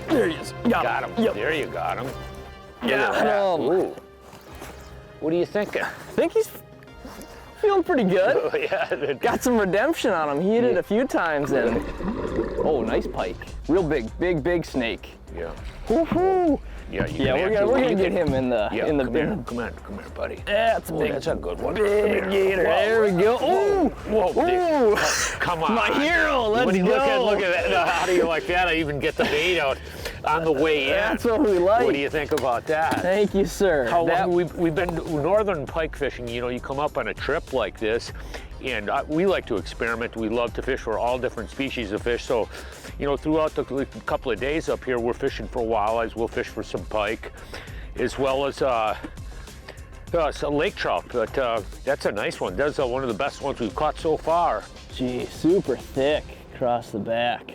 There he is. Got him. Yep. There you got him. Yeah. Ooh. What are you thinking? I think he's feeling pretty good. Yeah. Got some redemption on him. He hit it a few times and oh, nice pike. Real big snake. Yeah. Woohoo! Yeah, we're gonna get him in the Come here, buddy. Yeah, it's a big. That's a good one. Big gator. There we go. Oh, whoa! Come on, my hero. Let's when you go. Look at that. How do you like that? I even get the bait out on the way in. That's what we like. What do you think about that? Thank you, sir. How long we've been northern pike fishing. You know, you come up on a trip like this, and we like to experiment. We love to fish for all different species of fish. So, you know, throughout the couple of days up here, we're fishing for walleyes. We'll fish for some pike, as well as some lake trout. But that's a nice one. That's one of the best ones we've caught so far. Gee, super thick across the back.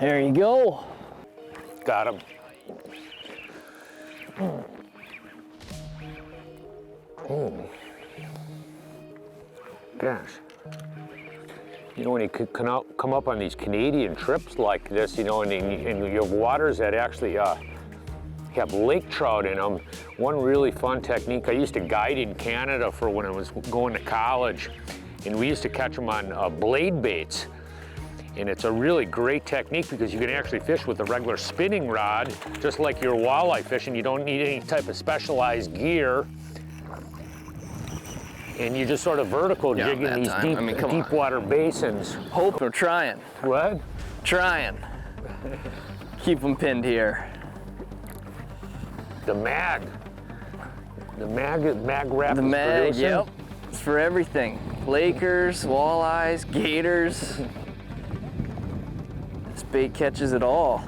There you go. Got him. Oh. Gosh. You know, when you come up on these Canadian trips like this, you know, and you have waters that actually have lake trout in them, one really fun technique, I used to guide in Canada for when I was going to college, and we used to catch them on blade baits. And it's a really great technique because you can actually fish with a regular spinning rod, just like your walleye fishing. You don't need any type of specialized gear. And you just sort of vertical jigging these deep water basins. Hope we're trying. What? Trying. Keep them pinned here. The mag wrap is producing. Yep. It's for everything. Lakers, walleyes, gators. This bait catches it all.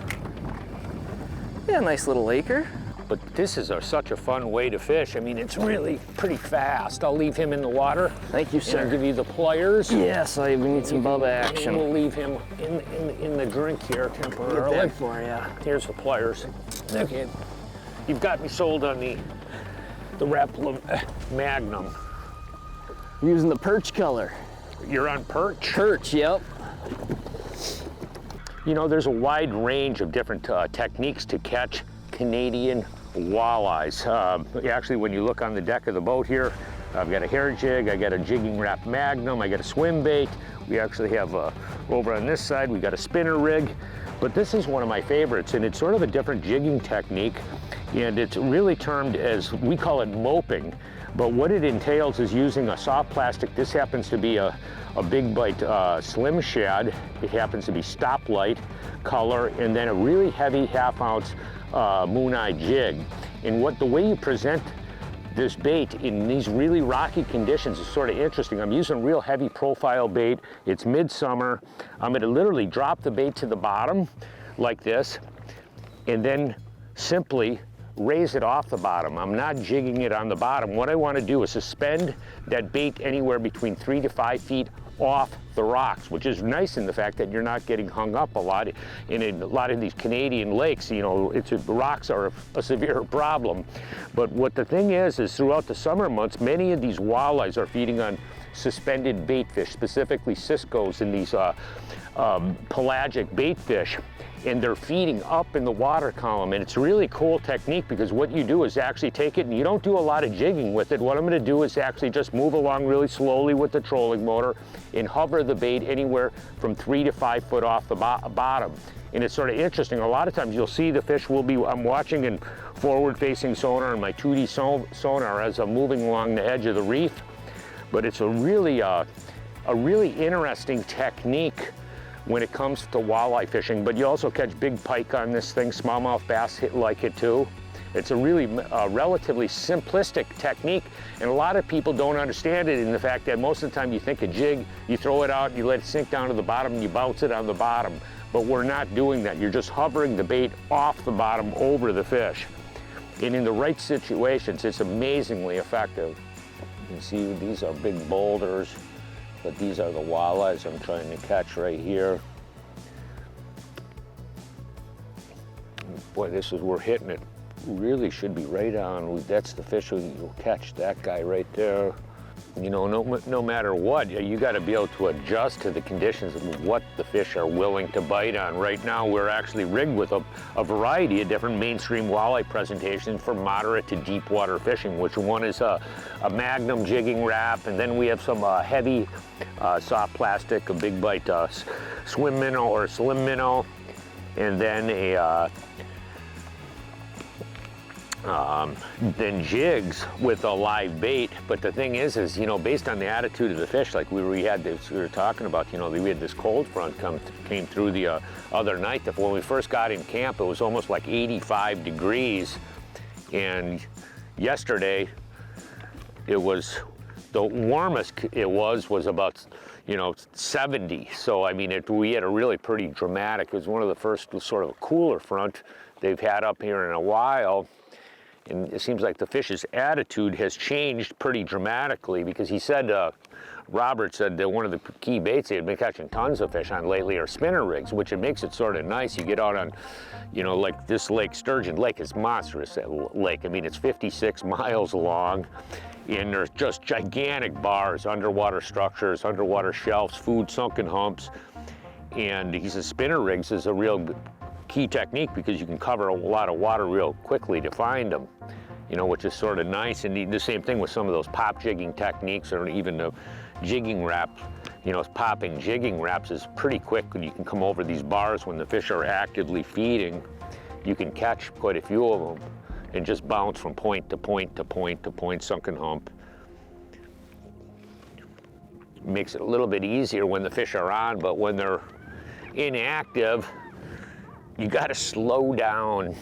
Yeah, nice little laker. But this is such a fun way to fish. I mean, it's really pretty fast. I'll leave him in the water. Thank you, sir. And I'll give you the pliers. Yes, we need some bubba action. We'll leave him in the drink here temporarily. Get that for you. Here's the pliers. Okay. You've got me sold on the Rapala Magnum. Using the perch color. You're on perch? Perch, yep. You know, there's a wide range of different techniques to catch Canadian walleyes. Actually, when you look on the deck of the boat here, I've got a hair jig, I got a jigging wrap Magnum, I got a swim bait. We actually have, over on this side, we got a spinner rig. But this is one of my favorites, and it's sort of a different jigging technique, and it's really termed as, we call it moping. But what it entails is using a soft plastic. This happens to be a big bite slim shad. It happens to be stoplight color, and then a really heavy half-ounce moon eye jig. And the way you present this bait in these really rocky conditions is sort of interesting. I'm using real heavy profile bait. It's midsummer. I'm going to literally drop the bait to the bottom like this, and then simply raise it off the bottom. I'm not jigging it on the bottom. What I want to do is suspend that bait anywhere between 3 to 5 feet off the rocks, which is nice in the fact that you're not getting hung up a lot in a lot of these Canadian lakes. You know, rocks are a severe problem. But what the thing is throughout the summer months, many of these walleyes are feeding on suspended bait fish, specifically ciscos and these pelagic bait fish. And they're feeding up in the water column. And it's a really cool technique because what you do is actually take it, and you don't do a lot of jigging with it. What I'm gonna do is actually just move along really slowly with the trolling motor and hover the bait anywhere from 3 to 5 foot off the bottom. And it's sort of interesting. A lot of times you'll see the fish I'm watching in forward-facing sonar and my 2D sonar as I'm moving along the edge of the reef. But it's a really interesting technique when it comes to walleye fishing. But you also catch big pike on this thing. Smallmouth bass like it too. It's a really relatively simplistic technique, and a lot of people don't understand it in the fact that most of the time you think a jig, you throw it out, you let it sink down to the bottom, and you bounce it on the bottom. But we're not doing that. You're just hovering the bait off the bottom over the fish. And in the right situations, it's amazingly effective. You can see these are big boulders, but these are the walleyes I'm trying to catch right here. Boy, we're hitting it. Really should be right on. That's the fish you'll catch, that guy right there. You know, no matter what, you got to be able to adjust to the conditions of what the fish are willing to bite on. Right now, we're actually rigged with a variety of different mainstream walleye presentations for moderate to deep water fishing, which one is a Magnum jigging wrap, and then we have some heavy soft plastic, a big bite swim minnow or slim minnow, and then then jigs with a live bait. But the thing is, you know, based on the attitude of the fish, like we were talking about, you know, we had this cold front came through the other night. When we first got in camp, it was almost like 85 degrees, and yesterday it was, the warmest it was about, you know, 70. So I mean, we had a really pretty dramatic, it was one of the first sort of a cooler front they've had up here in a while. And it seems like the fish's attitude has changed pretty dramatically, because he said, Robert said that one of the key baits they had been catching tons of fish on lately are spinner rigs, which it makes it sort of nice. You get out on, you know, like this lake, Sturgeon Lake is monstrous lake. I mean, it's 56 miles long, and there's just gigantic bars, underwater structures, underwater shelves, food sunken humps. And he says spinner rigs is a real key technique, because you can cover a lot of water real quickly to find them, you know, which is sort of nice. And the same thing with some of those pop jigging techniques, or even the jigging wrap, you know, popping jigging wraps is pretty quick, and you can come over these bars when the fish are actively feeding. You can catch quite a few of them and just bounce from point to point to point to point, sunken hump. Makes it a little bit easier when the fish are on, but when they're inactive, you gotta slow down.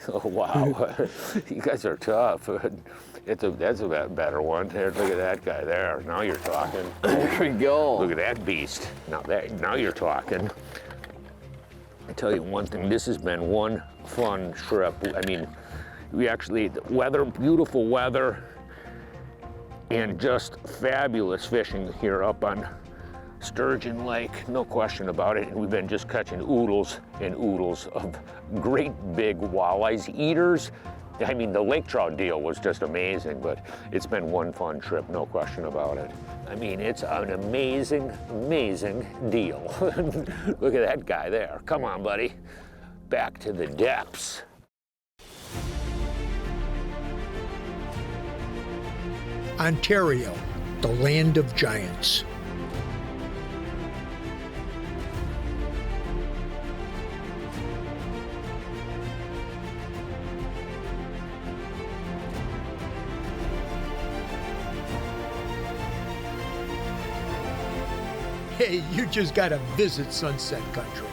Oh, wow. You guys are tough. That's a better one. There, look at that guy there. Now you're talking. There we go. Look at that beast. Now you're talking. I tell you one thing, this has been one fun trip. I mean, we actually, the weather, beautiful weather, and just fabulous fishing here up on Sturgeon Lake, no question about it. And we've been just catching oodles and oodles of great big walleyes, eaters. I mean, the lake trout deal was just amazing, but it's been one fun trip, no question about it. I mean, it's an amazing, amazing deal. Look at that guy there. Come on, buddy. Back to the depths. Ontario, the land of giants. Hey, you just gotta visit Sunset Country.